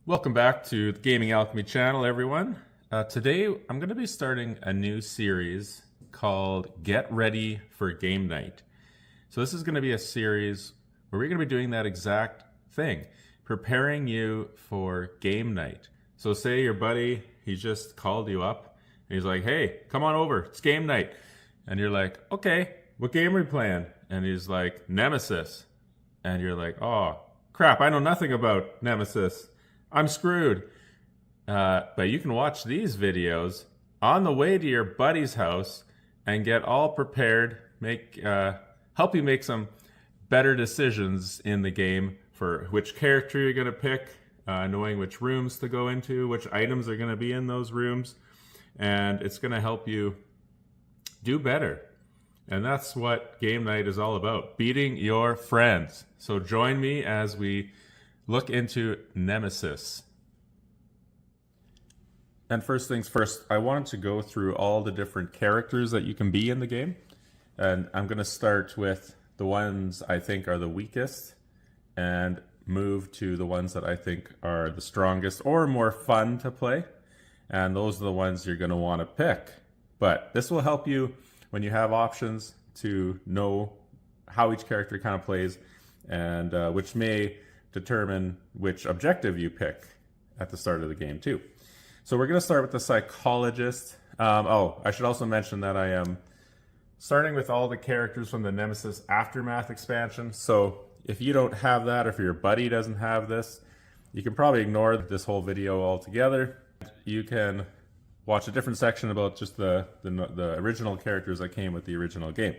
Welcome back to the Gaming Alchemy channel, everyone. Today I'm going to be starting a new series called Get Ready for Game Night. So this is going to be a series where we're going to be doing that exact thing, preparing you for game night. So say your buddy, he just called you up and he's like, hey, come on over, it's game night. And you're like, okay, what game are we playing? And he's like, Nemesis. And you're like, oh, crap, I know nothing about Nemesis. I'm screwed. But you can watch these videos on the way to your buddy's house and get all prepared, help you make some better decisions in the game for which character you're going to pick, knowing which rooms to go into, which items are going to be in those rooms, and it's going to help you do better. And that's what game night is all about, beating your friends. So join me as we look into Nemesis. And first things first, I wanted to go through all the different characters that you can be in the game. And I'm going to start with the ones I think are the weakest and move to the ones that I think are the strongest or more fun to play. And those are the ones you're going to want to pick. But this will help you when you have options to know how each character kind of plays, and which may determine which objective you pick at the start of the game too. So we're going to start with the psychologist. I should also mention that I am starting with all the characters from the Nemesis Aftermath expansion. So if you don't have that, or if your buddy doesn't have this, you can probably ignore this whole video altogether. You can watch a different section about just the original characters that came with the original game.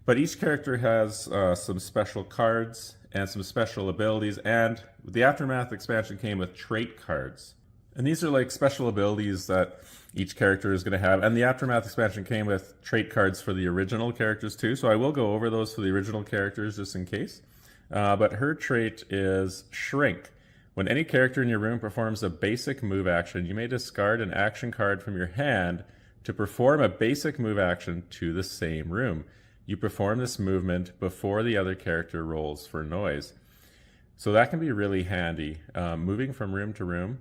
But each character has some special cards and some special abilities, and the Aftermath expansion came with trait cards. And these are like special abilities that each character is going to have, and the Aftermath expansion came with trait cards for the original characters too, so I will go over those for the original characters just in case. But her trait is Shrink. When any character in your room performs a basic move action, you may discard an action card from your hand to perform a basic move action to the same room. You perform this movement before the other character rolls for noise. So that can be really handy. Moving from room to room,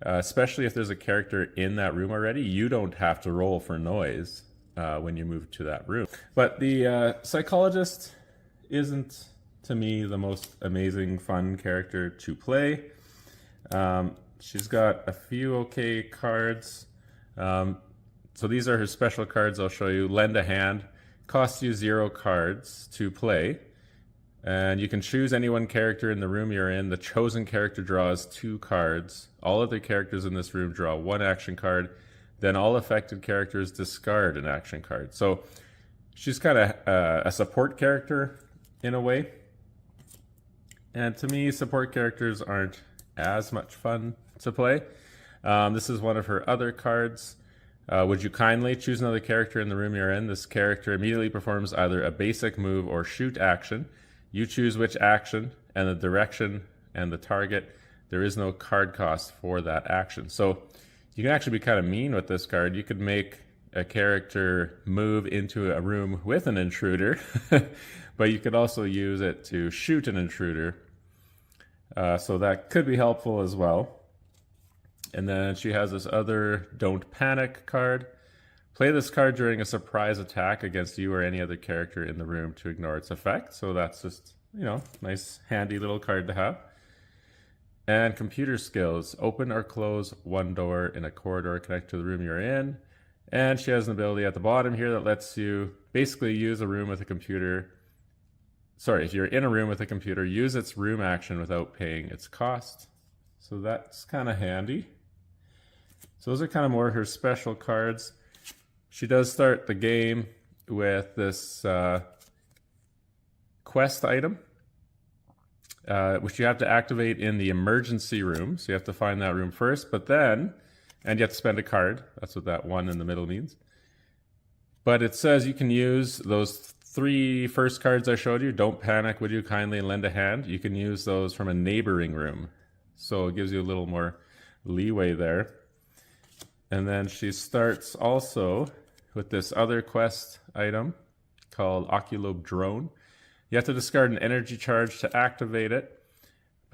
especially if there's a character in that room already, you don't have to roll for noise when you move to that room. But the psychologist isn't, to me, the most amazing, fun character to play. She's got a few okay cards. So these are her special cards I'll show you. Lend a Hand. Costs you 0 cards to play, and you can choose any one character in the room you're in. The chosen character draws 2 cards. All other characters in this room draw 1 action card. Then all affected characters discard an action card. So she's kind of a support character in a way. And to me, support characters aren't as much fun to play. This is one of her other cards. Would you kindly choose another character in the room you're in? This character immediately performs either a basic move or shoot action. You choose which action and the direction and the target. There is no card cost for that action. So you can actually be kind of mean with this card. You could make a character move into a room with an intruder, but you could also use it to shoot an intruder. So that could be helpful as well. And then she has this other Don't Panic card. Play this card during a surprise attack against you or any other character in the room to ignore its effect. So that's just, nice, handy little card to have. And computer skills. Open or close one door in a corridor connected to the room you're in. And she has an ability at the bottom here that lets you basically use a room with a computer. Sorry, if you're in a room with a computer, use its room action without paying its cost. So that's kind of handy. So those are kind of more her special cards. She does start the game with this quest item, which you have to activate in the emergency room. So you have to find that room first, and you have to spend a card. That's what that 1 in the middle means. But it says you can use those 3 first cards I showed you. Don't Panic, Would You Kindly, and Lend a Hand. You can use those from a neighboring room. So it gives you a little more leeway there. And then she starts also with this other quest item called Oculobe Drone. You have to discard an energy charge to activate it,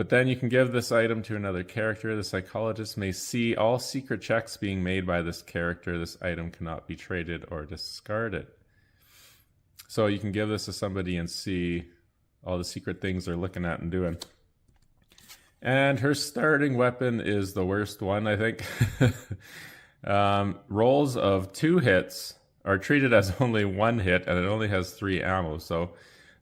But then you can give this item to another character. The psychologist may see all secret checks being made by this character. This item cannot be traded or discarded. So you can give this to somebody and see all the secret things they're looking at and doing. And her starting weapon is the worst one, I think. Rolls of 2 hits are treated as only 1 hit, and it only has 3 ammo. So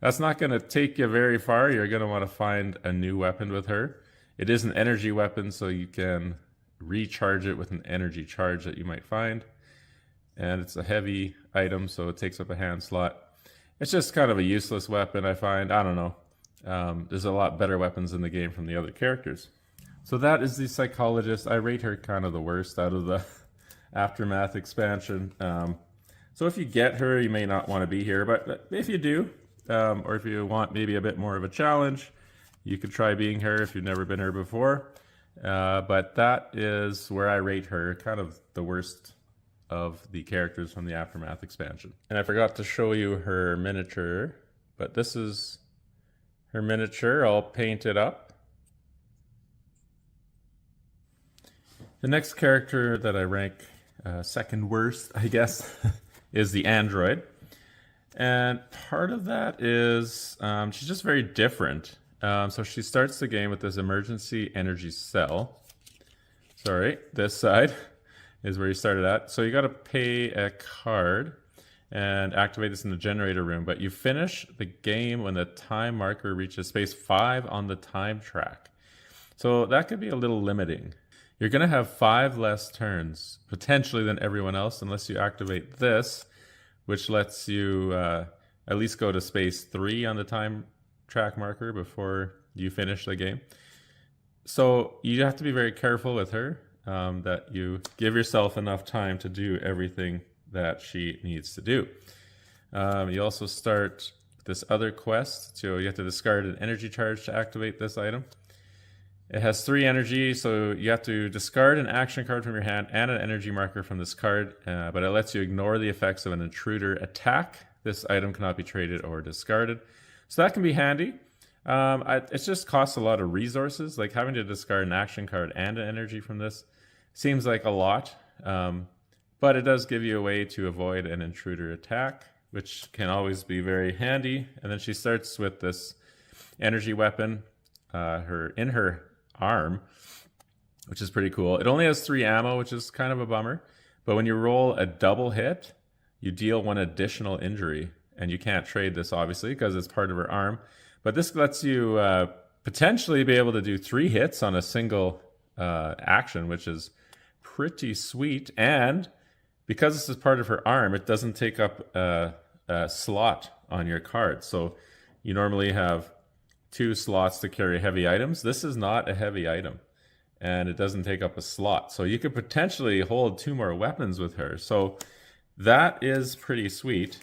that's not going to take you very far. You're going to want to find a new weapon with her. It is an energy weapon, so you can recharge it with an energy charge that you might find. And it's a heavy item, so it takes up a hand slot. It's just kind of a useless weapon, I find. I don't know. There's a lot better weapons in the game from the other characters. So that is the psychologist. I rate her kind of the worst out of the Aftermath expansion. So if you get her, you may not want to be here, but if you do, or if you want maybe a bit more of a challenge, you could try being her if you've never been her before. But that is where I rate her, kind of the worst of the characters from the Aftermath expansion. And I forgot to show you her miniature, but this is her miniature all painted up. The next character that I rank second worst, I guess, is the android. And part of that is she's just very different. So she starts the game with this emergency energy cell. Sorry, this side is where you started at. So you got to pay a card and activate this in the generator room, but you finish the game when the time marker reaches space 5 on the time track. So that could be a little limiting. You're going to have 5 less turns, potentially, than everyone else, unless you activate this, which lets you at least go to space 3 on the time track marker before you finish the game. So you have to be very careful with her, that you give yourself enough time to do everything that she needs to do. You also start this other quest, so you have to discard an energy charge to activate this item. It has 3 energy, so you have to discard an action card from your hand and an energy marker from this card, but it lets you ignore the effects of an intruder attack. This item cannot be traded or discarded. So that can be handy. It just costs a lot of resources, like having to discard an action card and an energy from this seems like a lot, but it does give you a way to avoid an intruder attack, which can always be very handy. And then she starts with this energy weapon in her arm, which is pretty cool. It only has 3 ammo, which is kind of a bummer, but when you roll a double hit, you deal 1 additional injury, and you can't trade this obviously because it's part of her arm, but this lets you potentially be able to do 3 hits on a single action, which is pretty sweet. And because this is part of her arm, it doesn't take up a slot on your card. So you normally have 2 slots to carry heavy items. This is not a heavy item, and it doesn't take up a slot. So you could potentially hold 2 more weapons with her. So that is pretty sweet.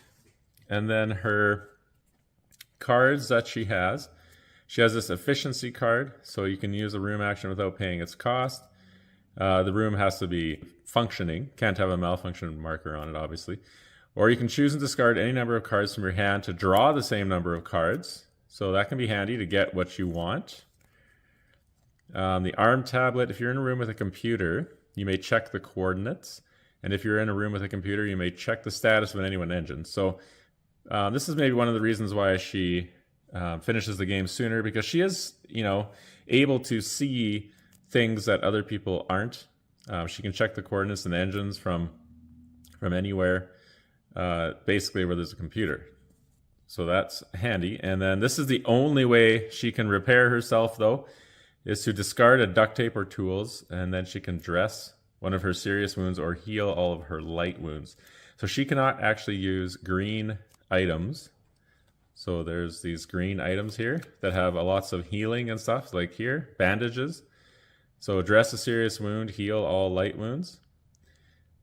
And then her cards that she has this efficiency card, so you can use a room action without paying its cost. The room has to be functioning, can't have a malfunction marker on it, obviously. Or you can choose and discard any number of cards from your hand to draw the same number of cards. So that can be handy to get what you want. The arm tablet, if you're in a room with a computer, you may check the coordinates. And if you're in a room with a computer, you may check the status of an anyone engine. So this is maybe one of the reasons why she finishes the game sooner, because she is, able to see things that other people aren't. She can check the coordinates and the engines from anywhere, basically where there's a computer. So that's handy. And then this is the only way she can repair herself, though, is to discard a duct tape or tools, and then she can dress one of her serious wounds or heal all of her light wounds. So she cannot actually use green items. So there's these green items here that have lots of healing and stuff, like here, bandages. So dress a serious wound, heal all light wounds.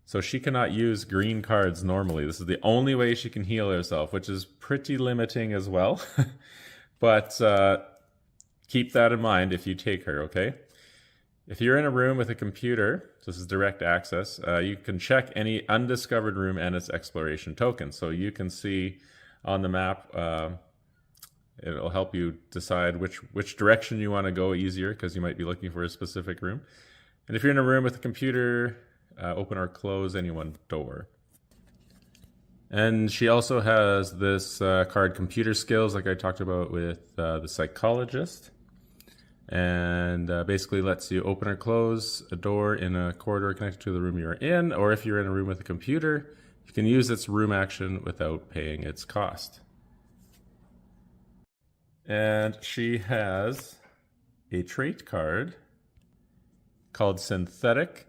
So she cannot use green cards normally. This is the only way she can heal herself, which is pretty limiting as well. But keep that in mind if you take her, okay? If you're in a room with a computer, so this is direct access, you can check any undiscovered room and its exploration token. So you can see on the map It'll help you decide which direction you want to go easier, because you might be looking for a specific room. And if you're in a room with a computer, open or close any one door. And she also has this card, Computer Skills, like I talked about with the Psychologist. And basically lets you open or close a door in a corridor connected to the room you're in, or if you're in a room with a computer, you can use its room action without paying its cost. And she has a trait card called Synthetic.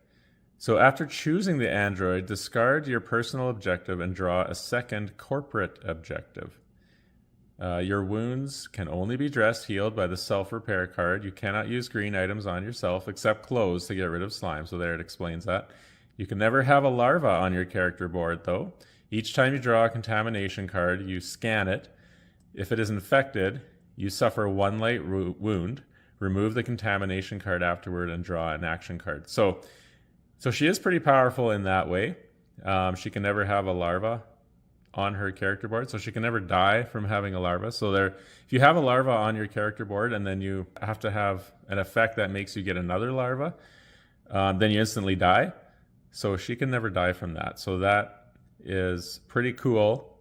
So after choosing the android, discard your personal objective and draw a second corporate objective. Your wounds can only be dressed healed by the self-repair card. You cannot use green items on yourself except clothes to get rid of slime. So there, it explains that. You can never have a larva on your character board though. Each time you draw a contamination card, you scan it. If it is infected, you suffer 1 light wound. Remove the contamination card afterward and draw an action card. So she is pretty powerful in that way. She can never have a larva on her character board, so she can never die from having a larva. So if you have a larva on your character board and then you have to have an effect that makes you get another larva, then you instantly die. So she can never die from that. So that is pretty cool.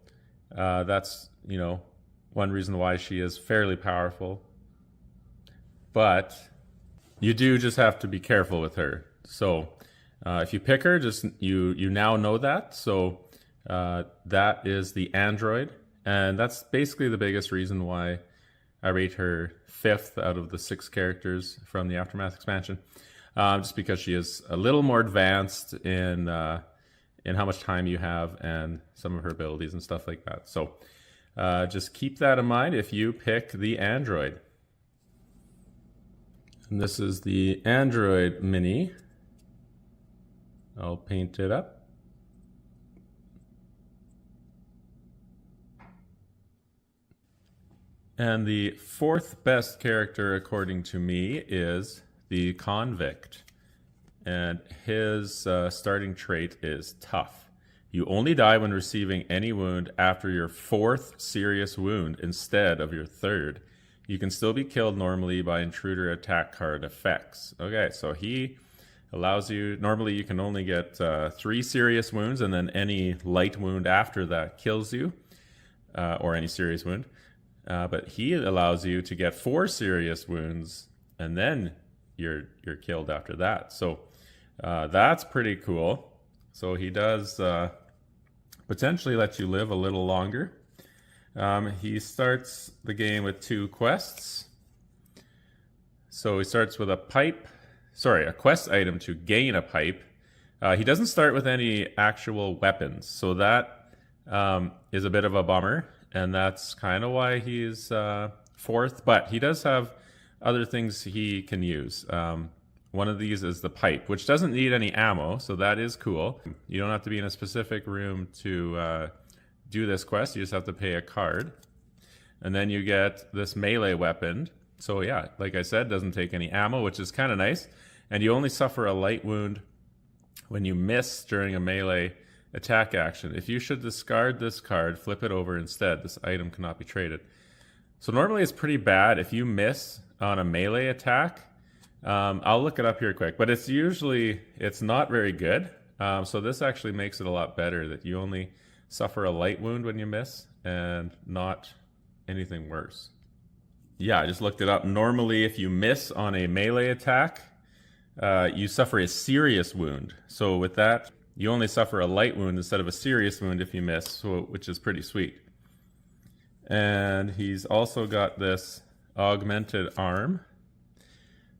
That's, one reason why she is fairly powerful. But you do just have to be careful with her. So if you pick her, you now know that. So that is the android, and that's basically the biggest reason why I rate her 5th out of the 6 characters from the Aftermath expansion, just because she is a little more advanced in how much time you have and some of her abilities and stuff like that. So just keep that in mind if you pick the android. And this is the android mini. I'll paint it up. And the 4th best character, according to me, is the Convict. And his starting trait is Tough. You only die when receiving any wound after your 4th serious wound instead of your 3rd. You can still be killed normally by intruder attack card effects. Okay, so he allows you, normally you can only get 3 serious wounds, and then any light wound after that kills you, or any serious wound. But he allows you to get 4 serious wounds, and then you're killed after that. So that's pretty cool. So he does potentially let you live a little longer. He starts the game with 2 quests. So he starts with a quest item to gain a pipe. He doesn't start with any actual weapons, so that is a bit of a bummer. And that's kind of why he's 4th, but he does have other things he can use. One of these is the pipe, which doesn't need any ammo, so that is cool. You don't have to be in a specific room to do this quest. You just have to pay a card. And then you get this melee weapon. So yeah, like I said, doesn't take any ammo, which is kind of nice. And you only suffer a light wound when you miss during a melee attack action. If you should discard this card, flip it over instead. This item cannot be traded. So normally it's pretty bad if you miss on a melee attack. I'll look it up here quick, but it's not very good. So this actually makes it a lot better that you only suffer a light wound when you miss and not anything worse. Yeah, I just looked it up. Normally if you miss on a melee attack, you suffer a serious wound. So with that, you only suffer a light wound instead of a serious wound if you miss, which is pretty sweet. And he's also got this augmented arm.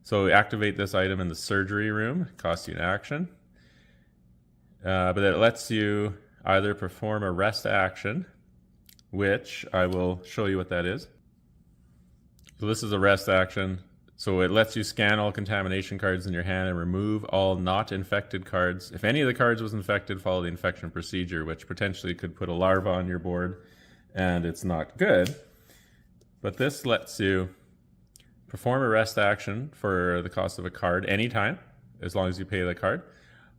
So activate this item in the surgery room. It costs you an action. But it lets you either perform a rest action, which I will show you what that is. So this is a rest action. So it lets you scan all contamination cards in your hand and remove all not infected cards. If any of the cards was infected, follow the infection procedure, which potentially could put a larva on your board, and it's not good. But this lets you perform a rest action for the cost of a card anytime, as long as you pay the card.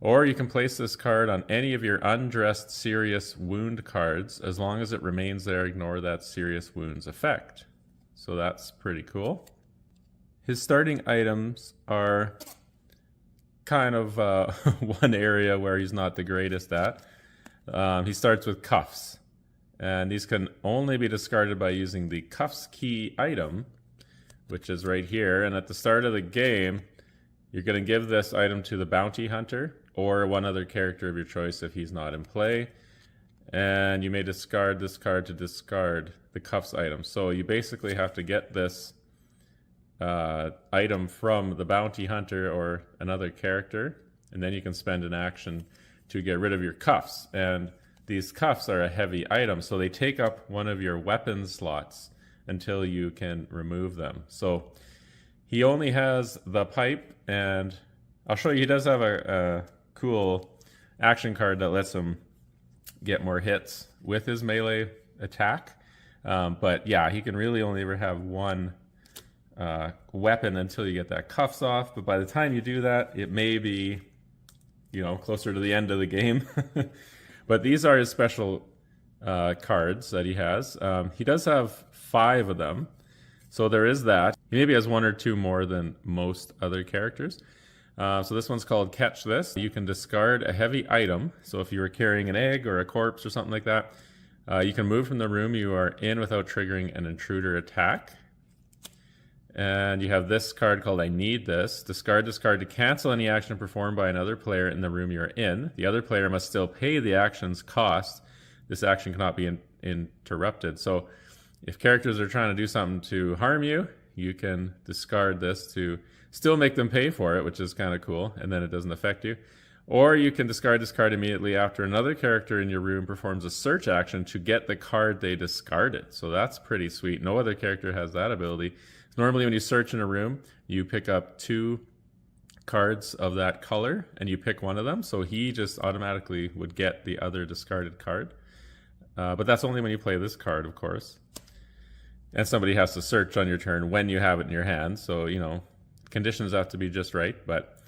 Or you can place this card on any of your undressed serious wound cards. As long as it remains there, ignore that serious wound's effect. So that's pretty cool. His starting items are kind of one area where he's not the greatest at. He starts with cuffs, and these can only be discarded by using the cuffs key item, which is right here. And at the start of the game, you're going to give this item to the bounty hunter or one other character of your choice if he's not in play. And you may discard this card to discard the cuffs item. So you basically have to get this item from the bounty hunter or another character, and then you can spend an action to get rid of your cuffs. And these cuffs are a heavy item, so they take up one of your weapon slots until you can remove them. So he only has the pipe, and I'll show you, he does have a cool action card that lets him get more hits with his melee attack. But yeah, he can really only ever have one weapon until you get that cuffs off. But by the time you do that, it may be, you know, closer to the end of the game. But these are his special cards that he has. He does have 5 of them, so there is that. He maybe has 1 or 2 more than most other characters. So this one's called Catch This. You can discard a heavy item. So if you were carrying an egg or a corpse or something like that, you can move from the room you are in without triggering an intruder attack. And you have this card called I Need This. Discard this card to cancel any action performed by another player in the room you're in. The other player must still pay the action's cost. This action cannot be interrupted. So if characters are trying to do something to harm you, you can discard this to still make them pay for it, which is kind of cool, and then it doesn't affect you. Or you can discard this card immediately after another character in your room performs a search action to get the card they discarded. So that's pretty sweet. No other character has that ability. Normally when you search in a room, you pick up 2 cards of that color and you pick one of them. So he just automatically would get the other discarded card. But that's only when you play this card, of course. And somebody has to search on your turn when you have it in your hand. So, you know, conditions have to be just right. But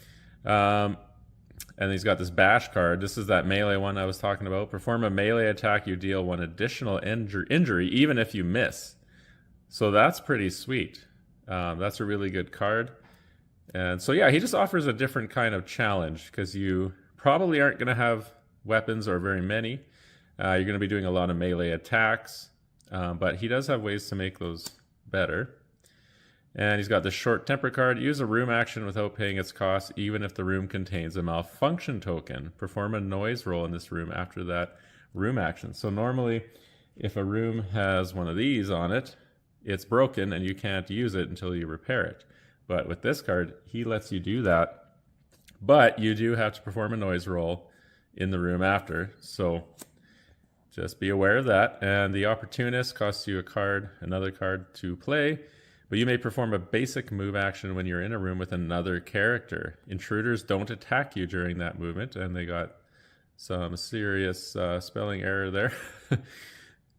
and he's got this bash card. This is that melee one I was talking about. Perform a melee attack, you deal 1 additional injury even if you miss. So that's pretty sweet. That's a really good card. And so yeah, he just offers a different kind of challenge because you probably aren't going to have weapons or very many. You're going to be doing a lot of melee attacks, but he does have ways to make those better. And he's got the short temper card. Use a room action without paying its cost, even if the room contains a malfunction token. Perform a noise roll in this room after that room action. So normally, if a room has one of these on it, it's broken and you can't use it until you repair it. But with this card, he lets you do that. But you do have to perform a noise roll in the room after. So just be aware of that. And the Opportunist costs you a card, another card to play. But you may perform a basic move action when you're in a room with another character. Intruders don't attack you during that movement. And they got some serious spelling error there.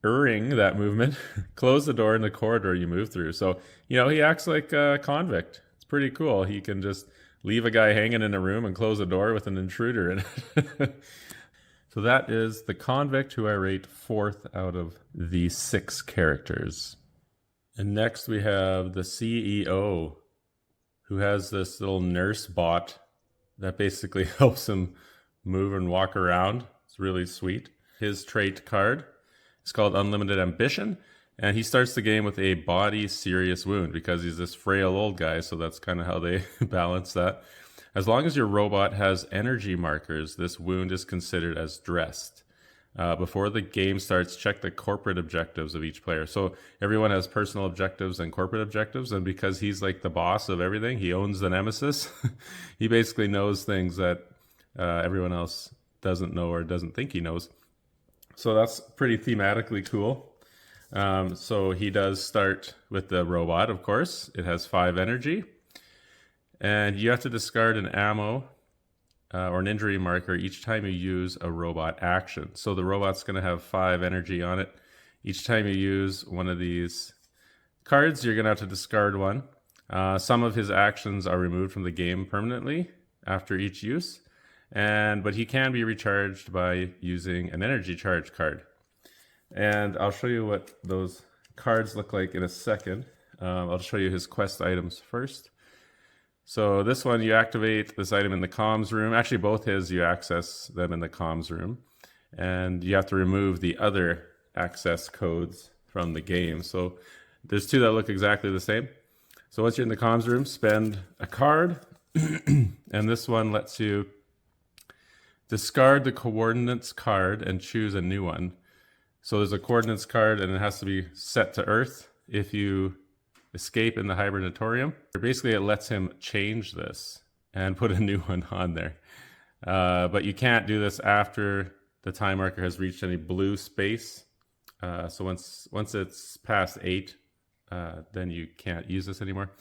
Erring that movement. Close the door in the corridor you move through. So, you know, he acts like a convict. It's pretty cool. He can just leave a guy hanging in a room and close the door with an intruder in it. So that is the Convict, who I rate 4th out of the 6 characters. And next we have the CEO, who has this little nurse bot that basically helps him move and walk around. It's really sweet. His trait card is called Unlimited Ambition, and he starts the game with a body serious wound because he's this frail old guy, so that's kind of how they balance that. As long as your robot has energy markers, this wound is considered as dressed. Before the game starts, check the corporate objectives of each player. So everyone has personal objectives and corporate objectives, and because he's like the boss of everything, he owns the Nemesis, he basically knows things that everyone else doesn't know or doesn't think he knows. So that's pretty thematically cool. So he does start with the robot, of course. It has 5 energy. And you have to discard an ammo or an injury marker each time you use a robot action. So the robot's going to have 5 energy on it. Each time you use one of these cards, you're going to have to discard one. Some of his actions are removed from the game permanently after each use. But he can be recharged by using an energy charge card. And I'll show you what those cards look like in a second. I'll show you his quest items first. So this one, you activate this item in the comms room. Actually, both his, you access them in the comms room. And you have to remove the other access codes from the game. So there's two that look exactly the same. So once you're in the comms room, spend a card. And this one lets you discard the coordinates card and choose a new one. So there's a coordinates card and it has to be set to Earth if you escape in the hibernatorium. Basically, it lets him change this and put a new one on there. But you can't do this after the time marker has reached any blue space. So once it's past 8, then you can't use this anymore.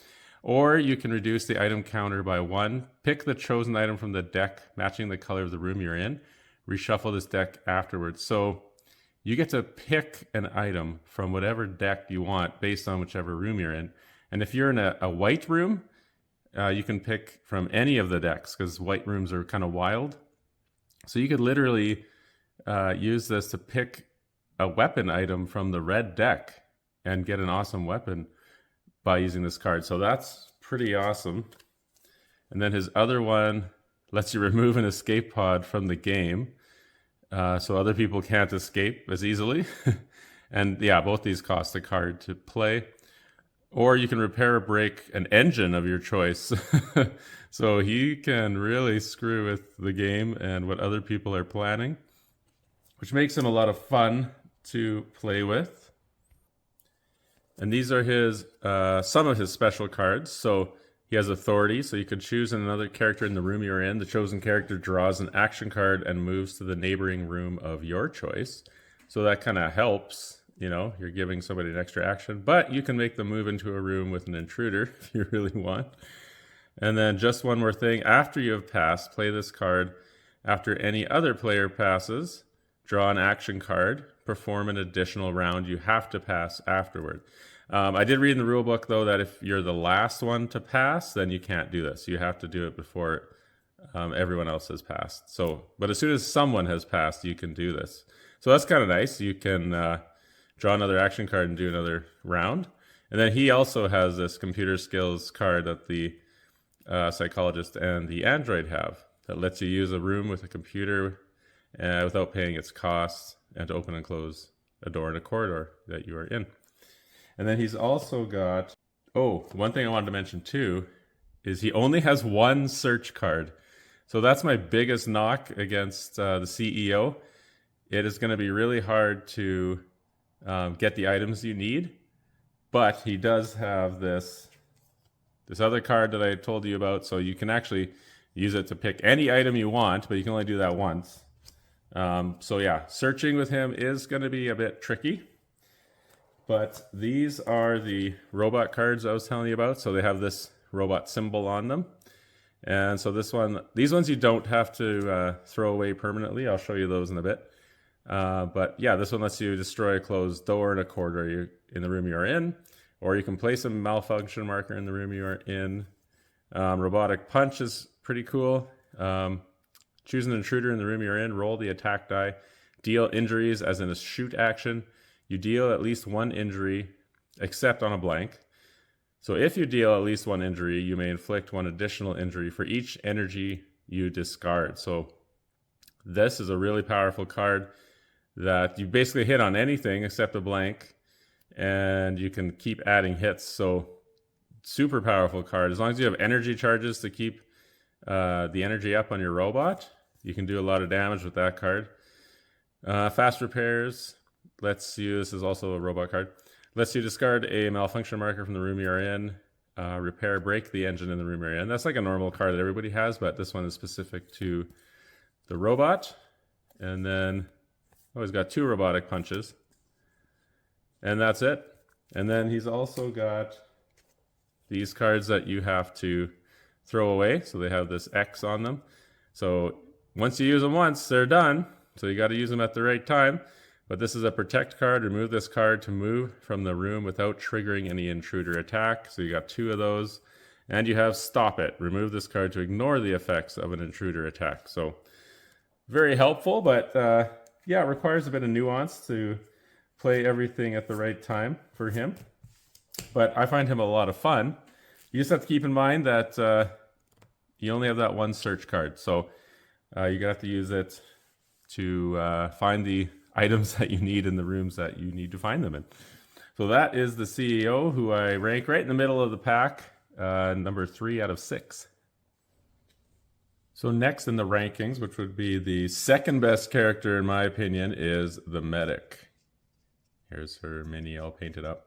Or you can reduce the item counter by 1. Pick the chosen item from the deck matching the color of the room you're in. Reshuffle this deck afterwards. So you get to pick an item from whatever deck you want based on whichever room you're in. And if you're in a white room, you can pick from any of the decks because white rooms are kind of wild. So you could literally use this to pick a weapon item from the red deck and get an awesome weapon by using this card. So that's pretty awesome. And then his other one lets you remove an escape pod from the game. So other people can't escape as easily. And yeah, both these cost a card to play. Or you can repair or break an engine of your choice. So he can really screw with the game and what other people are planning, which makes him a lot of fun to play with. And these are his some of his special cards. So he has authority, so you could choose another character in the room you're in. The chosen character draws an action card and moves to the neighboring room of your choice. So that kind of helps, you know, you're giving somebody an extra action, but you can make them move into a room with an intruder if you really want. And then just one more thing, after you have passed, play this card. After any other player passes, draw an action card, perform an additional round. You have to pass afterward. I did read in the rule book, though, that if you're the last one to pass, then you can't do this. You have to do it before everyone else has passed. So, but as soon as someone has passed, you can do this. So that's kind of nice. You can draw another action card and do another round. And then he also has this computer skills card that the psychologist and the android have that lets you use a room with a computer without paying its costs and to open and close a door in a corridor that you are in. And then he's also got, one thing I wanted to mention too, is he only has one search card. So that's my biggest knock against the CEO. It is going to be really hard to get the items you need, but he does have this other card that I told you about. So you can actually use it to pick any item you want, but you can only do that once. So yeah, searching with him is going to be a bit tricky. But these are the robot cards I was telling you about. So they have this robot symbol on them. And so these ones you don't have to throw away permanently. I'll show you those in a bit. But yeah, this one lets you destroy a closed door in a corridor in the room you're in. Or you can place a malfunction marker in the room you're in. Robotic punch is pretty cool. Choose an intruder in the room you're in. Roll the attack die. Deal injuries as in a shoot action. You deal at least one injury, except on a blank. So if you deal at least one injury, you may inflict one additional injury for each energy you discard. So this is a really powerful card that you basically hit on anything except a blank, and you can keep adding hits. So super powerful card. As long as you have energy charges to keep the energy up on your robot, you can do a lot of damage with that card. Fast repairs. This is also a robot card. Lets you discard a malfunction marker from the room you're in. Repair, break the engine in the room you're in. That's like a normal card that everybody has, but this one is specific to the robot. And then, he's got 2 robotic punches. And that's it. And then he's also got these cards that you have to throw away. So they have this X on them. So once you use them once, they're done. So you got to use them at the right time. But this is a protect card. Remove this card to move from the room without triggering any intruder attack. So you got 2 of those. And you have stop it. Remove this card to ignore the effects of an intruder attack. So very helpful, but yeah, it requires a bit of nuance to play everything at the right time for him. But I find him a lot of fun. You just have to keep in mind that you only have that one search card. So you're going to have to use it to find the items that you need in the rooms that you need to find them in. So that is the CEO, who I rank right in the middle of the pack, number 3 out of 6. So next in the rankings, which would be the second best character in my opinion, is the medic. Here's her mini all painted up.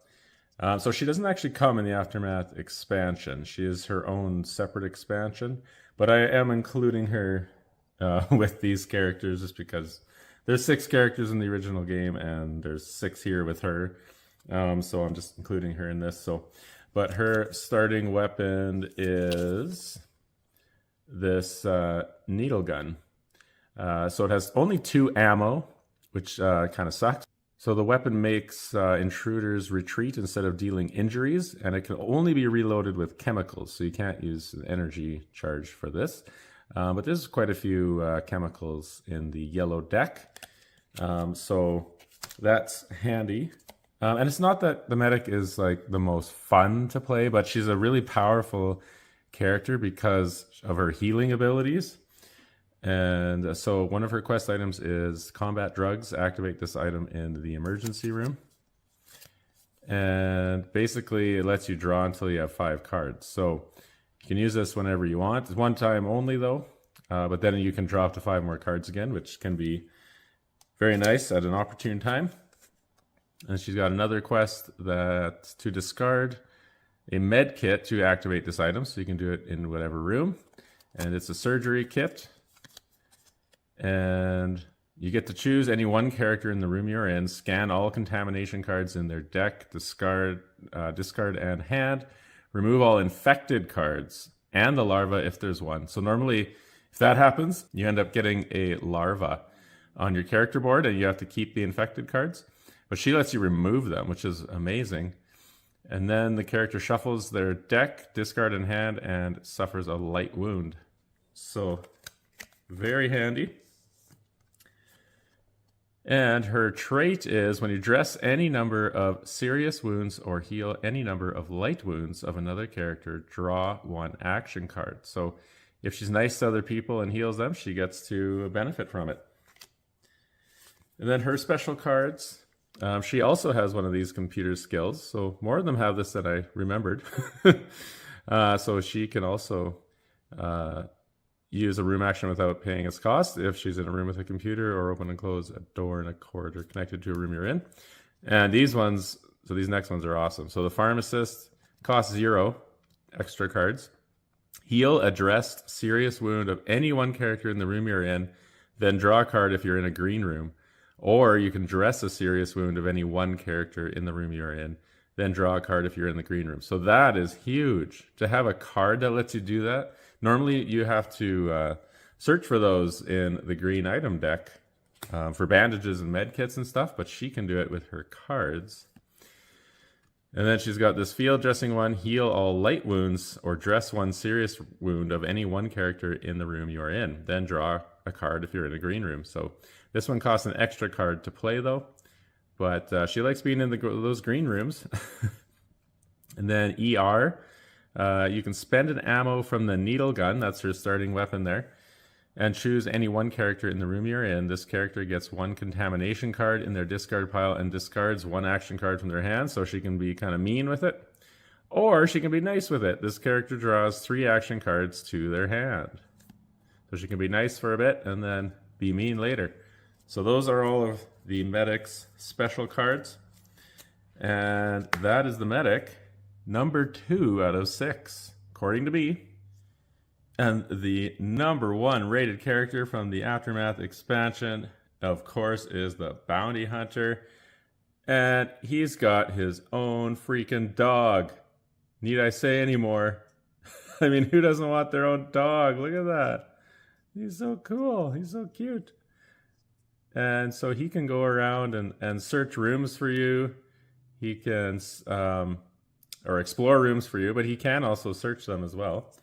So she doesn't actually come in the Aftermath expansion. She is her own separate expansion, but I am including her with these characters just because there's 6 characters in the original game and there's 6 here with her. So I'm just including her in this. But her starting weapon is this needle gun. So it has only 2 ammo, which kind of sucks. So the weapon makes intruders retreat instead of dealing injuries, and it can only be reloaded with chemicals. So you can't use an energy charge for this. But there's quite a few chemicals in the yellow deck. So that's handy. And it's not that the medic is like the most fun to play, but she's a really powerful character because of her healing abilities. And so one of her quest items is combat drugs. Activate this item in the emergency room. And basically it lets you draw until you have 5 cards. So you can use this whenever you want. It's one time only though, but then you can draw up to 5 more cards again, which can be very nice at an opportune time. And she's got another quest that's to discard a med kit to activate this item. So you can do it in whatever room. And it's a surgery kit. And you get to choose any one character in the room you're in, scan all contamination cards in their deck, discard and hand, remove all infected cards, and the larva if there's one. So normally, if that happens, you end up getting a larva on your character board, and you have to keep the infected cards. But she lets you remove them, which is amazing. And then the character shuffles their deck, discard in hand, and suffers a light wound. So, very handy. And her trait is when you dress any number of serious wounds or heal any number of light wounds of another character, draw 1 action card. So if she's nice to other people and heals them, she gets to benefit from it. And then her special cards, she also has one of these computer skills. So more of them have this than I remembered. So she can also use a room action without paying its cost if she's in a room with a computer, or open and close a door in a corridor connected to a room you're in. And these ones, so these next ones are awesome. So the pharmacist costs 0 extra cards. Heal a dressed serious wound of any one character in the room you're in, then draw a card if you're in a green room. Or you can dress a serious wound of any one character in the room you're in, then draw a card if you're in the green room. So that is huge. To have a card that lets you do that. Normally you have to search for those in the green item deck for bandages and med kits and stuff, but she can do it with her cards. And then she's got this field dressing one, heal all light wounds or dress 1 serious wound of any one character in the room you are in. Then draw a card if you're in a green room. So this one costs an extra card to play though, but she likes being in those green rooms. And then ER, you can spend an ammo from the needle gun, that's her starting weapon there, and choose any one character in the room you're in. This character gets 1 contamination card in their discard pile and discards 1 action card from their hand, so she can be kind of mean with it. Or she can be nice with it. This character draws 3 action cards to their hand. So she can be nice for a bit and then be mean later. So those are all of the medic's special cards. And that is the medic, number 2 out of 6, according to me. And the number 1 rated character from the Aftermath expansion, of course, is the Bounty Hunter. And he's got his own freaking dog. Need I say any more? I mean, who doesn't want their own dog? Look at that. He's so cool. He's so cute. And so he can go around and search rooms for you. He can, or explore rooms for you, but he can also search them as well.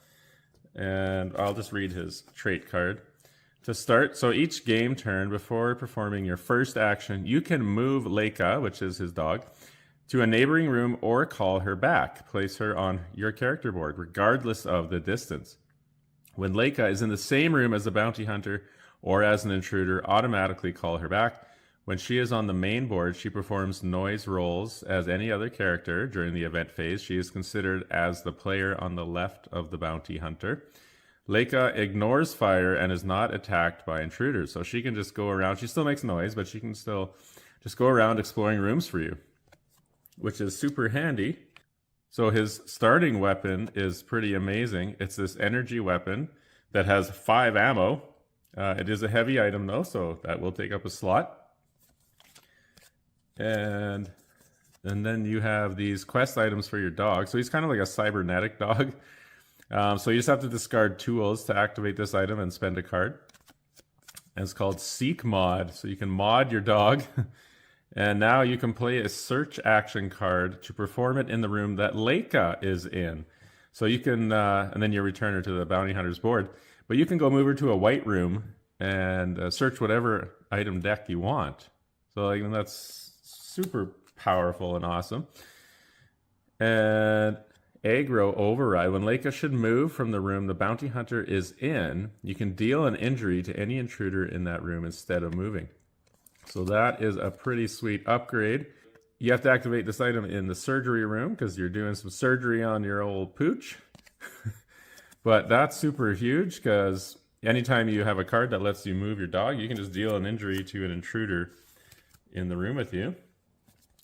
And I'll just read his trait card. To start, so each game turn before performing your first action, you can move Leica, which is his dog, to a neighboring room or call her back. Place her on your character board, regardless of the distance. When Leica is in the same room as the bounty hunter or as an intruder, automatically call her back. When she is on the main board, she performs noise rolls as any other character during the event phase. She is considered as the player on the left of the bounty hunter. Leica ignores fire and is not attacked by intruders. So she can just go around. She still makes noise, but she can still just go around exploring rooms for you, which is super handy. So his starting weapon is pretty amazing. It's this energy weapon that has 5 ammo. It is a heavy item though, so that will take up a slot. And then you have these quest items for your dog. So he's kind of like a cybernetic dog. So you just have to discard tools to activate this item and spend a card. And it's called Seek Mod. So you can mod your dog. And now you can play a search action card to perform it in the room that Leica is in. So you can, and then you return her to the bounty hunter's board. But you can go move her to a white room and search whatever item deck you want. So like, that's super powerful and awesome. And aggro override. When Leica should move from the room the bounty hunter is in, you can deal an injury to any intruder in that room instead of moving. So that is a pretty sweet upgrade. You have to activate this item in the surgery room because you're doing some surgery on your old pooch. But that's super huge because anytime you have a card that lets you move your dog, you can just deal an injury to an intruder in the room with you.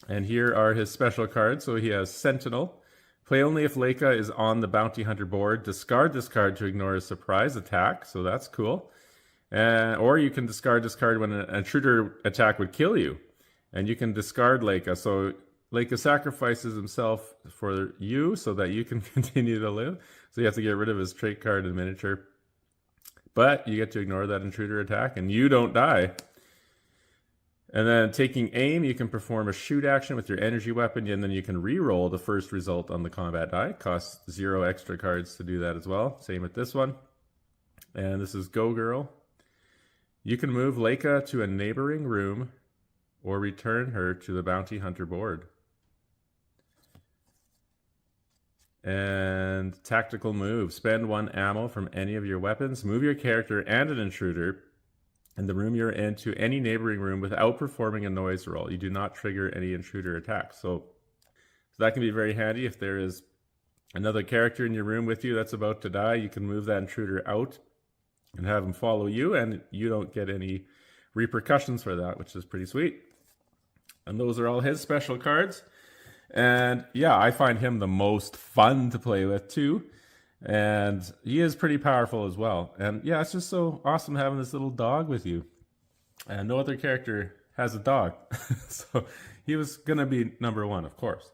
And here are his special cards. So he has Sentinel. Play only if Leica is on the bounty hunter board. Discard this card to ignore a surprise attack. So that's cool. Or you can discard this card when an intruder attack would kill you. And you can discard Leica. So Leica sacrifices himself for you so that you can continue to live. So you have to get rid of his trait card and miniature. But you get to ignore that intruder attack and you don't die. And then taking aim, you can perform a shoot action with your energy weapon, and then you can re-roll the first result on the combat die. It costs 0 extra cards to do that as well. Same with this one. And this is Go Girl. You can move Leica to a neighboring room or return her to the bounty hunter board. And tactical move. Spend 1 ammo from any of your weapons. Move your character and an intruder in the room you're in to any neighboring room without performing a noise roll. You do not trigger any intruder attacks. So that can be very handy if there is another character in your room with you that's about to die. You can move that intruder out and have him follow you, and you don't get any repercussions for that, which is pretty sweet. And those are all his special cards. And yeah, I find him the most fun to play with too. And he is pretty powerful as well. And yeah, it's just so awesome having this little dog with you. And no other character has a dog. So he was going to be number 1, of course.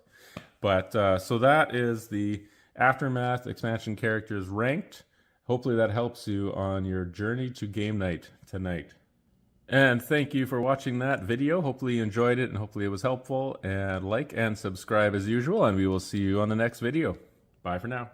But so that is the Aftermath expansion characters ranked. Hopefully that helps you on your journey to game night tonight. And thank you for watching that video. Hopefully you enjoyed it and hopefully it was helpful. And like and subscribe as usual. And we will see you on the next video. Bye for now.